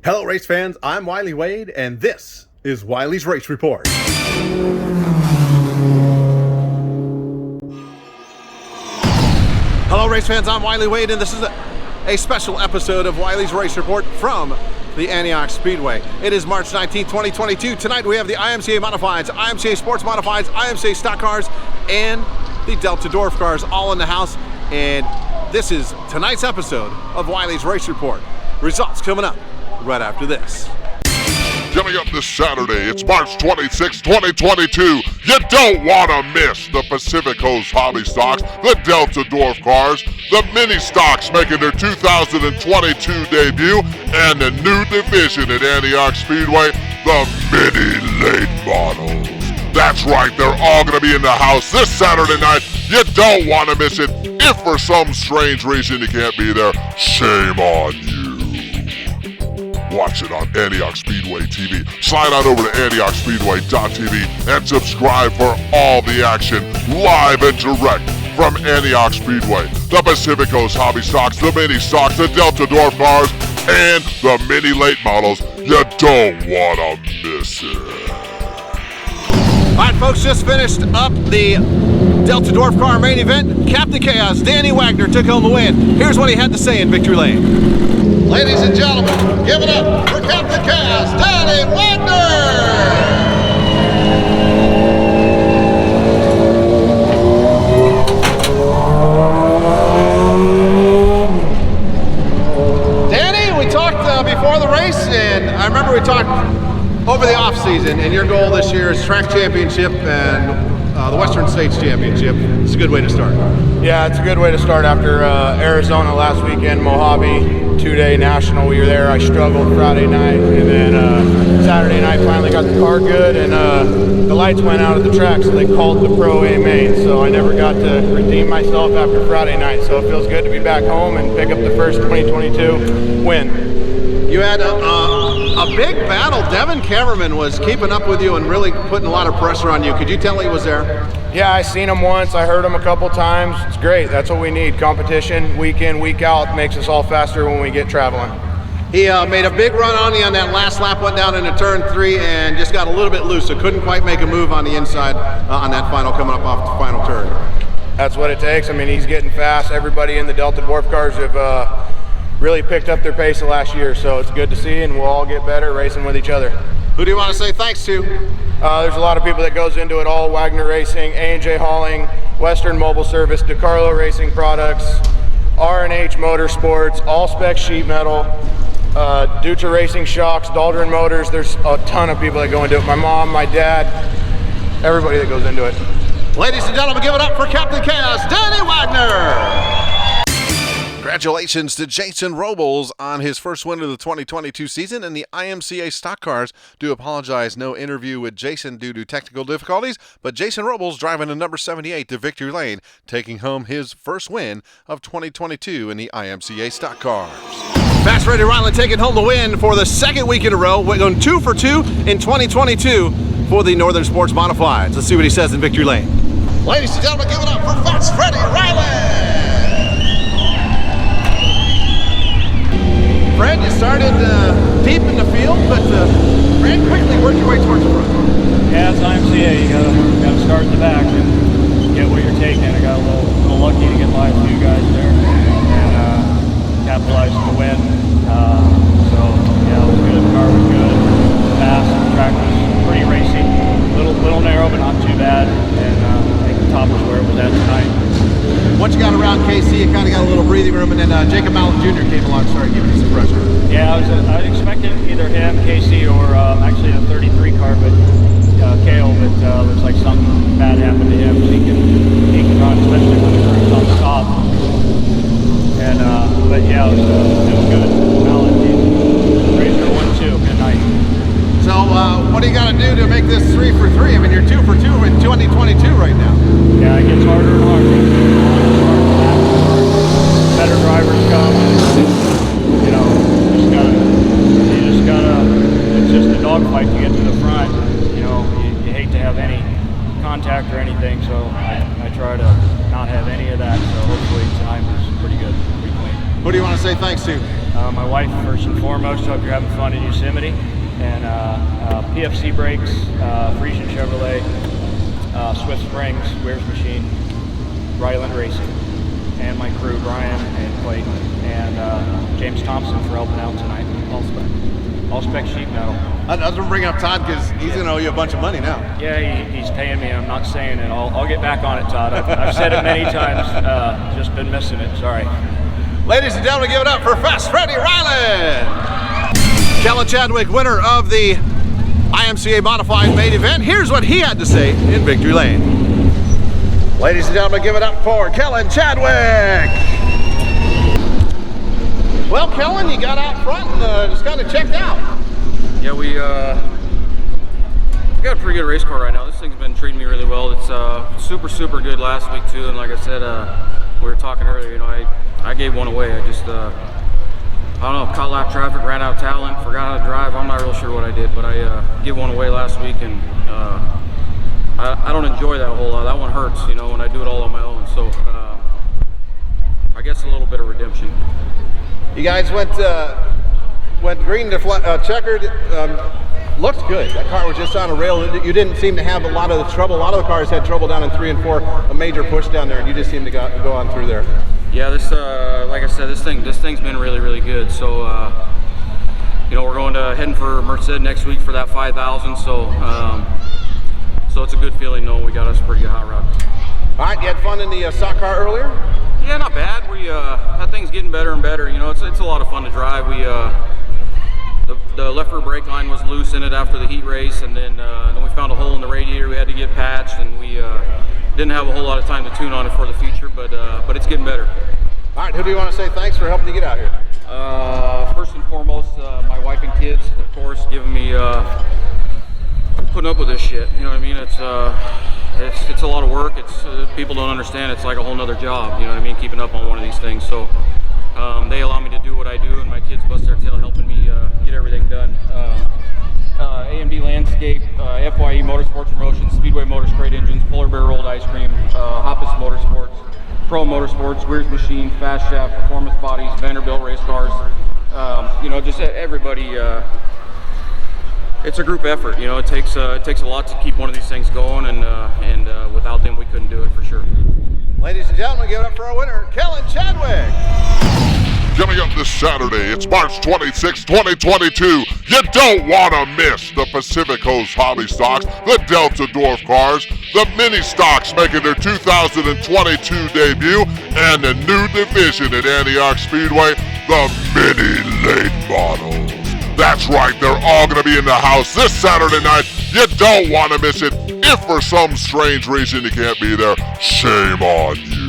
Hello, race fans. I'm Wylie Wade, and this is Wylie's Race Report. Hello, race fans. I'm Wylie Wade, and this is a special episode of Wylie's Race Report from the Antioch Speedway. It is March 19, 2022. Tonight we have the IMCA Modifieds, IMCA Sports Modifieds, IMCA Stock Cars, and the Delta Dwarf Cars all in the house. And this is tonight's episode of Wylie's Race Report. Results coming up right after this. Coming up this Saturday, it's March 26, 2022. You don't want to miss the Pacific Coast Hobby Stocks, the Delta Dwarf Cars, the Mini Stocks making their 2022 debut, and the new division at Antioch Speedway, the Mini Late Models. That's right, they're all going to be in the house this Saturday night. You don't want to miss it. If for some strange reason you can't be there, shame on you. Watch it on Antioch Speedway TV. Slide on over to AntiochSpeedway.tv and subscribe for all the action live and direct from Antioch Speedway. The Pacific Coast Hobby Stocks, the Mini Stocks, the Delta Dwarf Cars, and the Mini Late Models. You don't want to miss it. All right, folks, just finished up the Delta Dwarf Car main event. Captain Chaos, Danny Wagner, took home the win. Here's what he had to say in Victory Lane. Ladies and gentlemen, give it up for Captain Chaos, Danny Wagner! Danny, we talked before the race, and I remember we talked over the off-season, and your goal this year is track championship and the Western States Championship. It's a good way to start. Yeah, it's a good way to start after Arizona last weekend, Mojave, two-day national. We were there. I struggled Friday night, and then Saturday night finally got the car good, and the lights went out at the track, so they called the Pro A main. So I never got to redeem myself after Friday night. So it feels good to be back home and pick up the first 2022 win. You had a big battle. Devin Cameraman was keeping up with you and really putting a lot of pressure on you. Could you tell he was there? Yeah, I seen him once. I heard him a couple times. It's great. That's what we need. Competition, week in, week out, makes us all faster when we get traveling. He made a big run on you on that last lap, went down into turn 3 and just got a little bit loose, so couldn't quite make a move on the inside on that final, coming up off the final turn. That's what it takes. I mean, he's getting fast. Everybody in the Delta Dwarf Cars have really picked up their pace the last year, so it's good to see, and we'll all get better racing with each other. Who do you want to say thanks to? There's a lot of people that goes into it all: Wagner Racing, A&J Hauling, Western Mobile Service, DeCarlo Racing Products, R&H Motorsports, All Spec Sheet Metal, Dutra Racing Shocks, Dahlgren Motors. There's a ton of people that go into it. My mom, my dad, everybody that goes into it. Ladies and gentlemen, give it up for Captain Chaos, Danny Wagner! Congratulations to Jason Robles on his first win of the 2022 season, and the IMCA Stock Cars do apologize. No interview with Jason due to technical difficulties, but Jason Robles driving a number 78 to Victory Lane, taking home his first win of 2022 in the IMCA Stock Cars. Fast Freddie Ryland taking home the win for the second week in a row. We're going 2 for 2 in 2022 for the Northern Sports Modifieds. Let's see what he says in Victory Lane. Ladies and gentlemen, give it up for Fast Freddie Ryland! Fred, you started deep in the field, but ran quickly, worked your way towards the front. Yeah, it's IMCA. You gotta start in the back and get what you're taking. I got a little lucky to get by a few guys there and capitalize on the win. So yeah, it was good. The car was good, fast. The track was pretty racy. Little narrow, but not too bad. And I think the top was where it was at tonight. Once you got around KC, you kind of got a little breathing room, and then Jacob Allen Jr. came along and started giving you some pressure. Yeah, I expected either him, Casey, or actually the 33 car, but Kale. But looks like something bad happened to him. So he can run, especially when the crew's on the top. And but yeah, it was good. Allen, Razor 1-2, good night. So what do you got to do to make this 3 for 3? I mean, you're 2 for 2 in 2022 right now. Yeah, it gets harder and harder. Better drivers come, and you know, you just gotta. It's just a dogfight to get to the front. You know, you hate to have any contact or anything, so I try to not have any of that. So hopefully tonight was pretty good, pretty clean. Who do you want to say thanks to? My wife, first and foremost, hope you're having fun in Yosemite. And PFC Brakes, Frisian Chevrolet, Swift Springs, Weir's Machine, Ryland Racing, and my crew, Brian and Clayton, and James Thompson for helping out tonight. All spec sheet metal. I was going to bring up Todd because he's going to owe you a bunch of money now. Yeah, he's paying me. I'm not saying it. I'll get back on it, Todd. I've said it many times. Just been missing it. Sorry. Ladies and gentlemen, give it up for Fast Freddy Ryland. Kellen Chadwick, winner of the IMCA Modified Main Event. Here's what he had to say in Victory Lane. Ladies and gentlemen, give it up for Kellen Chadwick. Well, Kellen, you got out front and just kind of checked out. Yeah, we got a pretty good race car right now. This thing's been treating me really well. It's super good last week too. And like I said, we were talking earlier. You know, I gave one away. I just I don't know, caught lap traffic, ran out of talent, forgot how to drive. I'm not real sure what I did, but I gave one away last week, and I don't enjoy that a whole lot. That one hurts, you know, when I do it all on my own. So I guess a little bit of redemption. You guys went green to checkered. Looked good. That car was just on a rail. You didn't seem to have a lot of the trouble. A lot of the cars had trouble down in 3 and 4, a major push down there, and you just seemed to go on through there. Yeah, this like I said, this thing's been really good. So you know, we're heading for Merced next week for that 5,000. So so it's a good feeling knowing we got us a pretty good hot rod. All right, you had fun in the stock car earlier? Yeah, not bad. That thing's getting better and better. You know, it's a lot of fun to drive. The left rear brake line was loose in it after the heat race, and then we found a hole in the radiator we had to get patched, and we didn't have a whole lot of time to tune on it for the future, but it's getting better. All right, who do you want to say thanks for helping you get out here? First and foremost, my wife and kids, of course, giving me putting up with this shit. You know what I mean? It's a lot of work. It's people don't understand. It's like a whole nother job. You know what I mean? Keeping up on one of these things. So they allow me to do what I do, and my kids bust their tail helping me get everything done. AMD Landscape, FYE Motorsports Promotions, Speedway Motors Crate Engines, Polar Bear Rolled Ice Cream, Hoppus Motorsports, Pro Motorsports, Weir's Machine, Fast Shaft, Performance Bodies, Vanderbilt Race Cars. You know, just everybody. It's a group effort. You know, it takes a lot to keep one of these things going, and without them, we couldn't do it for sure. Ladies and gentlemen, give it up for our winner, Kellen Chadwick. Coming up this Saturday, it's March 26, 2022. You don't want to miss the Pacific Coast Hobby Stocks, the Delta Dwarf cars, the Mini Stocks making their 2022 debut, and the new division at Antioch Speedway, the Mini Late Models. That's right, they're all going to be in the house this Saturday night. You don't want to miss it. If for some strange reason you can't be there, shame on you.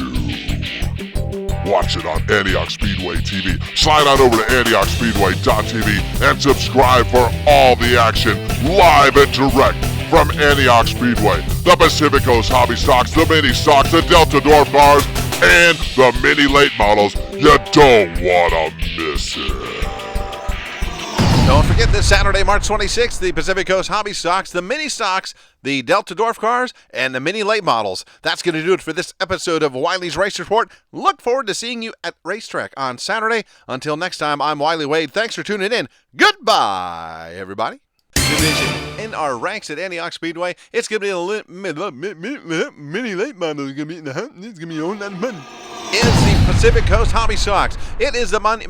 Watch it on Antioch Speedway TV. Slide on over to AntiochSpeedway.tv and subscribe for all the action live and direct from Antioch Speedway. The Pacific Coast Hobby Stocks, the Mini Stocks, the Delta Dwarf cars, and the Mini Late Models. You don't want to miss it. Don't forget this Saturday, March 26th, the Pacific Coast Hobby Stocks, the Mini Stocks, the Delta Dwarf cars, and the Mini Late Models. That's going to do it for this episode of Wylie's Race Report. Look forward to seeing you at Racetrack on Saturday. Until next time, I'm Wylie Wade. Thanks for tuning in. Goodbye, everybody. Division in our ranks at Antioch Speedway. It's going to be a Mini Late Model. It's going to be in the hunt. It's going to be on that money. Is the Pacific Coast Hobby Stocks. It is the money.